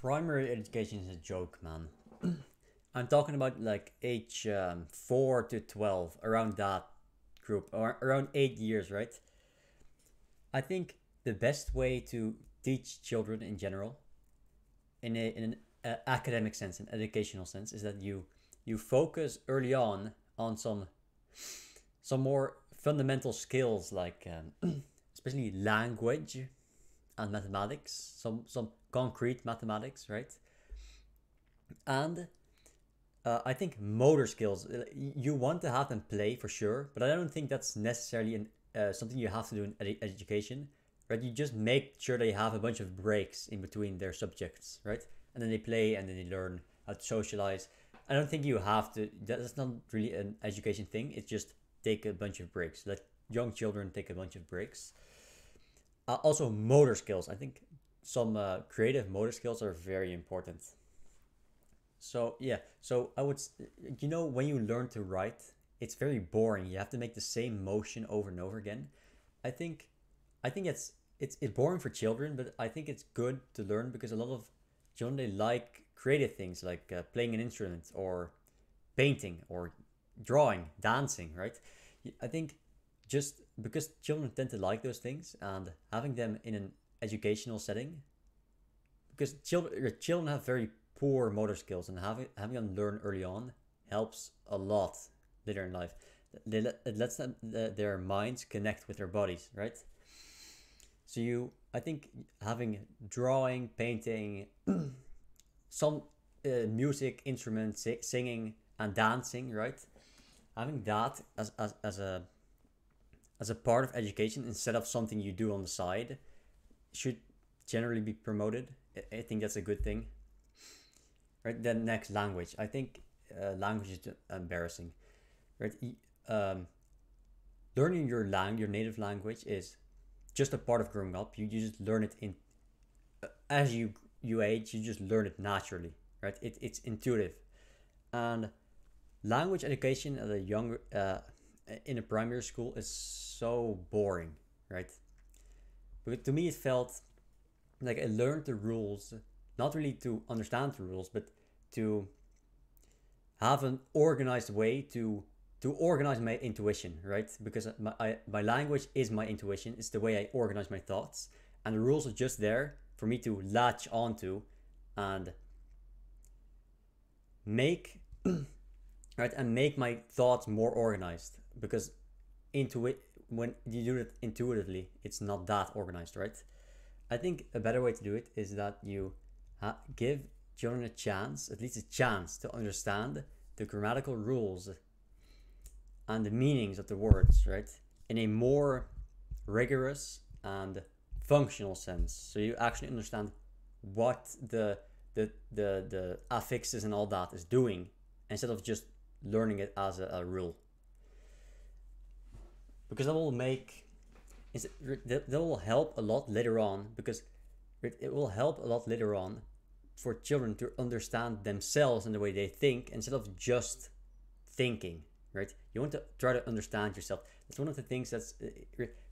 primary education is a joke, man. I'm talking about like age 4 to 12, around that group, or around 8 years, right? I think the best way to teach children in general, in an academic sense, an educational sense, is that you focus early on some more fundamental skills like especially language and mathematics, some concrete mathematics, right? And I think motor skills, you want to have them play for sure, but I don't think that's necessarily something you have to do in education, right? You just make sure they have a bunch of breaks in between their subjects, right? And then they play and then they learn how to socialize. I don't think you have to, that's not really an education thing. It's just take a bunch of breaks. Let young children take a bunch of breaks. Also, motor skills. I think some creative motor skills are very important. So yeah, so when you learn to write, it's very boring. You have to make the same motion over and over again. I think, I think it's boring for children, but I think it's good to learn because a lot of children they like creative things like playing an instrument or painting or drawing, dancing, right? I think just because children tend to like those things and having them in an educational setting, because children have very poor motor skills, and having them learn early on helps a lot later in life. It lets their minds connect with their bodies, right? So I think having drawing, painting, some music, instruments, singing, and dancing, right? Having that as a part of education instead of something you do on the side should generally be promoted. I think that's a good thing. Right. Then next, language. I think language is embarrassing. Right. Learning your native language is just a part of growing up. You just learn it in as you age. You just learn it naturally. Right. It's intuitive, and language education at a younger in a primary school is so boring. Right. But to me, it felt like I learned the rules not really to understand the rules, but to have an organized way to organize my intuition, right? Because my language is my intuition. It's the way I organize my thoughts, and the rules are just there for me to latch onto and make right and make my thoughts more organized. Because when you do it intuitively, it's not that organized, right? I think a better way to do it is that you give children a chance, at least a chance, to understand the grammatical rules and the meanings of the words, right? In a more rigorous and functional sense. So you actually understand what the affixes and all that is doing instead of just learning it as a rule. Because that will help a lot later on, because it will help a lot later on for children to understand themselves and the way they think instead of just thinking, right? You want to try to understand yourself. That's one of the things that's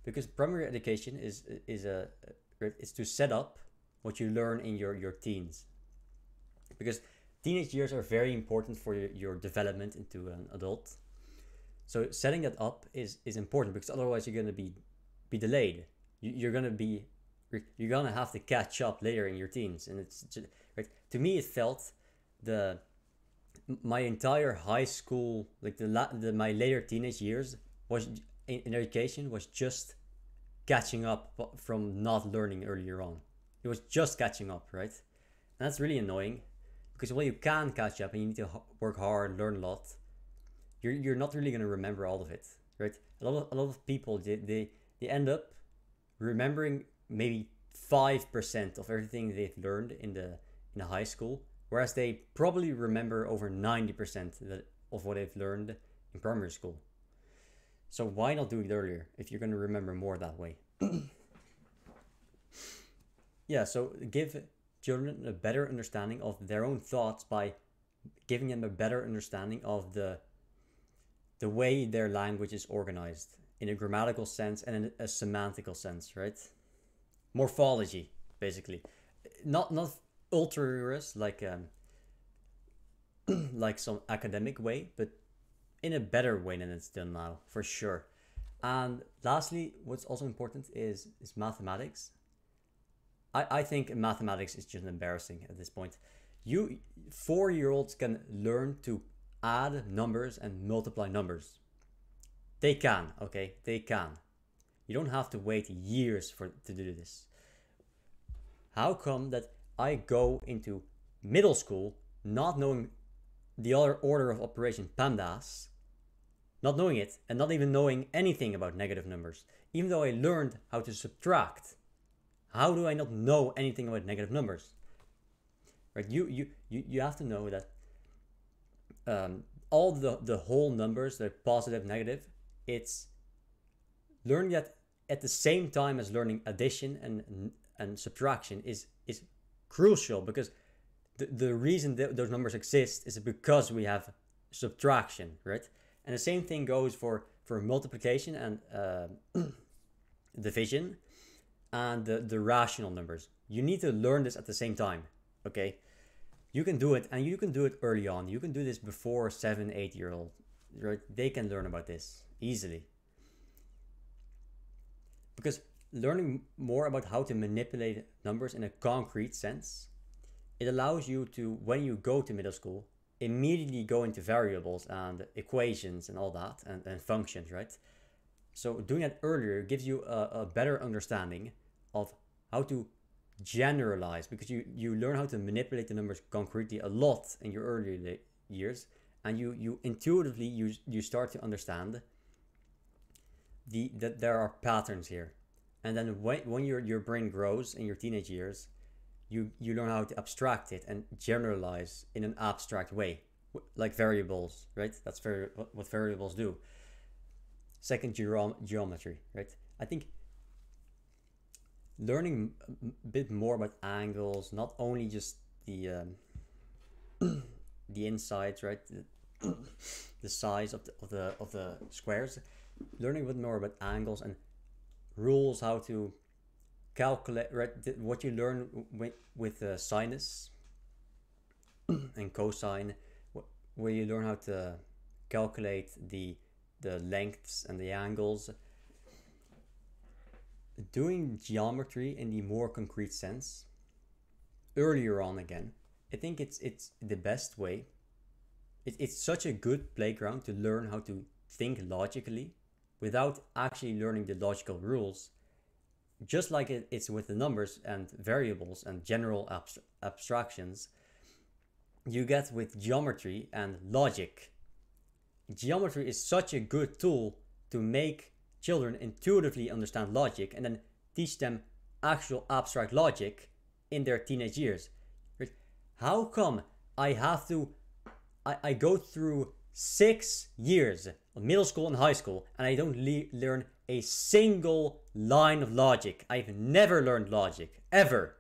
because primary education is to set up what you learn in your teens, because teenage years are very important for your development into an adult. So setting that up is important, because otherwise you're going to be delayed. You're going to be you're gonna have to catch up later in your teens, and it's just, right. To me, it felt my entire high school, like my later teenage years was in education was just catching up from not learning earlier on. It was just catching up, right? And that's really annoying, because while you can catch up and you need to work hard, learn a lot, you're not really gonna remember all of it, right? A lot of people they end up remembering maybe 5% of everything they've learned in the high school, whereas they probably remember over 90% of what they've learned in primary school. So why not do it earlier if you're going to remember more that way? Yeah, so give children a better understanding of their own thoughts by giving them a better understanding of the way their language is organized in a grammatical sense and in a semantical sense, right? Morphology, basically. Not ultra rigorous, like some academic way, but in a better way than it's done now, for sure. And lastly, what's also important is mathematics. I think mathematics is just embarrassing at this point. You 4-year-olds can learn to add numbers and multiply numbers. They can, okay? They can. You don't have to wait years to do this. How come that I go into middle school not knowing the other order of operation PEMDAS, not knowing it, and not even knowing anything about negative numbers, even though I learned how to subtract? How do I not know anything about negative numbers? Right? You have to know that all the whole numbers, the positive, negative, it's learning that at the same time as learning addition and subtraction is crucial, because the reason that those numbers exist is because we have subtraction, right? And the same thing goes for multiplication and division and the rational numbers. You need to learn this at the same time, okay? You can do it, and you can do it early on. You can do this before 7-8-year-old, right? They can learn about this easily. Because learning more about how to manipulate numbers in a concrete sense, it allows you to, when you go to middle school, immediately go into variables and equations and all that, and functions, right? So doing that earlier gives you a better understanding of how to generalize, because you learn how to manipulate the numbers concretely a lot in your early years, and you intuitively you start to understand that there are patterns here. And then when your brain grows in your teenage years, you learn how to abstract it and generalize in an abstract way, like variables, right? That's what variables do. Second, geometry, right? I think learning a bit more about angles, not only just the insides, right? The size of the squares. Learning a bit more about angles and rules, how to calculate, right? What you learn with sinus and cosine, where you learn how to calculate the lengths and the angles. Doing geometry in the more concrete sense earlier on again, I think it's the best way. It's such a good playground to learn how to think logically without actually learning the logical rules. Just like it's with the numbers and variables and general abstractions, you get with geometry and logic. Geometry is such a good tool to make children intuitively understand logic and then teach them actual abstract logic in their teenage years. How come I go through 6 years of middle school and high school and I don't learn a single line of logic? I've never learned logic, ever.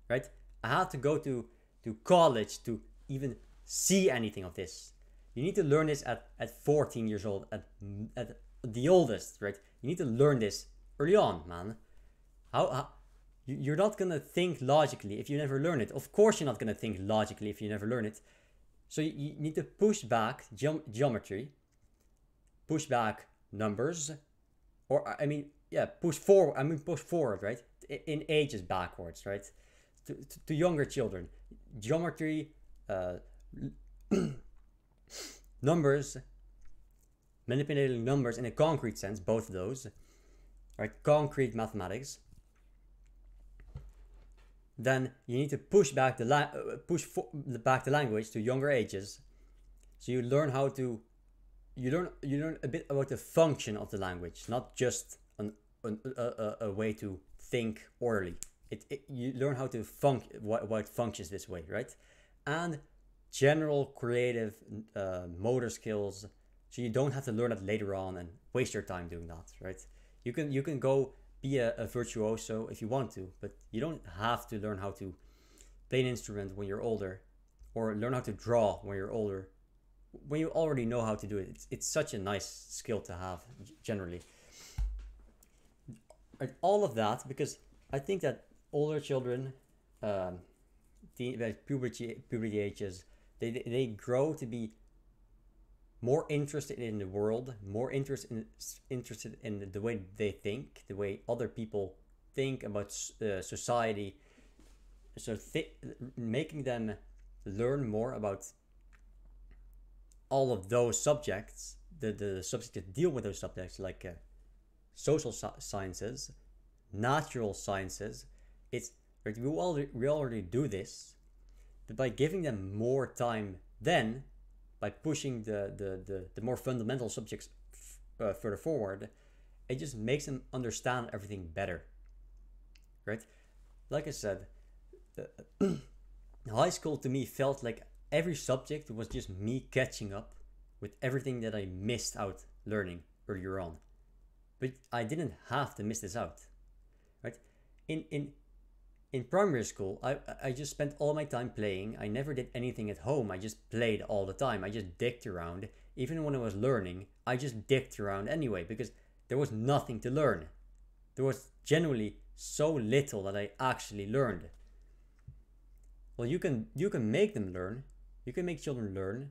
Right? I had to go to college to even see anything of this. You need to learn this at 14 years old, at the oldest, right? You need to learn this early on, man. How you're not gonna think logically if you never learn it. Of course you're not gonna think logically if you never learn it. So you need to push back geometry, push back numbers, or I mean, yeah, push forward, right? In ages backwards, right? To younger children, geometry, numbers, manipulating numbers in a concrete sense, both of those, right? Concrete mathematics. Then you need to push back the language to younger ages, so you learn how to you learn a bit about the function of the language, not just a way to think orally. You learn how to why it functions this way, right? And general creative motor skills, so you don't have to learn it later on and waste your time doing that, right? You can go be a virtuoso if you want to, but you don't have to learn how to play an instrument when you're older, or learn how to draw when you're older, when you already know how to do it. It's such a nice skill to have generally. And all of that because I think that older children puberty ages, they grow to be more interested in the world, more interested in the way they think, the way other people think about society. So making them learn more about all of those subjects, the subjects that deal with those subjects, like social sciences, natural sciences. It's we already do this, but by giving them more time, then by pushing the more fundamental subjects further forward, it just makes them understand everything better, right? Like I said, high school to me felt like every subject was just me catching up with everything that I missed out learning earlier on. But I didn't have to miss this out, right? In primary school, I just spent all my time playing. I never did anything at home. I just played all the time. I just dicked around. Even when I was learning, I just dicked around anyway because there was nothing to learn. There was generally so little that I actually learned. Well, you can make them learn. You can make children learn.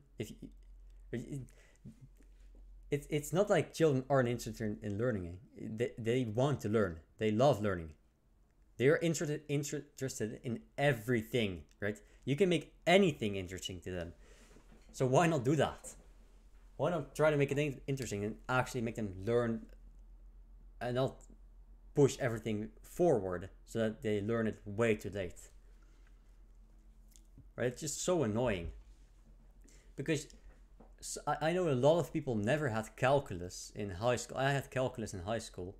It's not like children aren't interested in learning. They want to learn. They love learning. They are interested in everything, right? You can make anything interesting to them. So why not do that? Why not try to make it interesting and actually make them learn and not push everything forward so that they learn it way too late? Right? It's just so annoying. Because I know a lot of people never had calculus in high school. I had calculus in high school.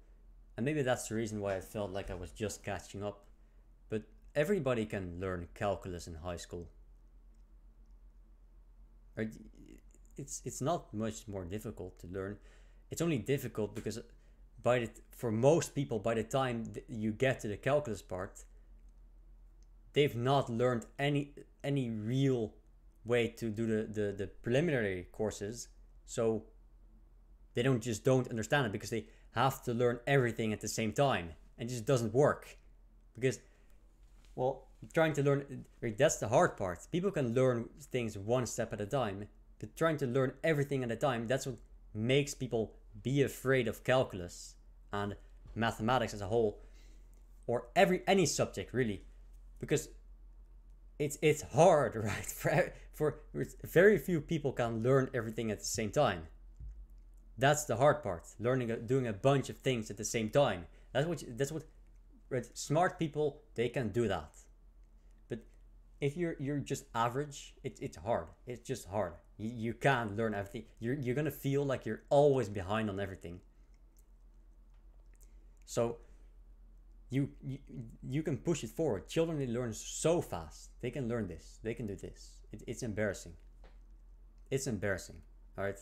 And maybe that's the reason why I felt like I was just catching up. But everybody can learn calculus in high school. Right? It's not much more difficult to learn. It's only difficult because for most people, by the time you get to the calculus part, they've not learned any real way to do the preliminary courses. So they don't understand it because they have to learn everything at the same time, and it just doesn't work because, well, trying to learn, that's the hard part. People can learn things one step at a time, but trying to learn everything at a time, that's what makes people be afraid of calculus and mathematics as a whole, or any subject really, because it's hard, right? For very few people can learn everything at the same time. That's the hard part. Doing a bunch of things at the same time. That's what right? Smart people, they can do that. But if you're just average, it's hard. It's just hard. You can't learn everything. You're gonna feel like you're always behind on everything. So you can push it forward. Children, they learn so fast. They can learn this. They can do this. It's embarrassing. It's embarrassing. All right.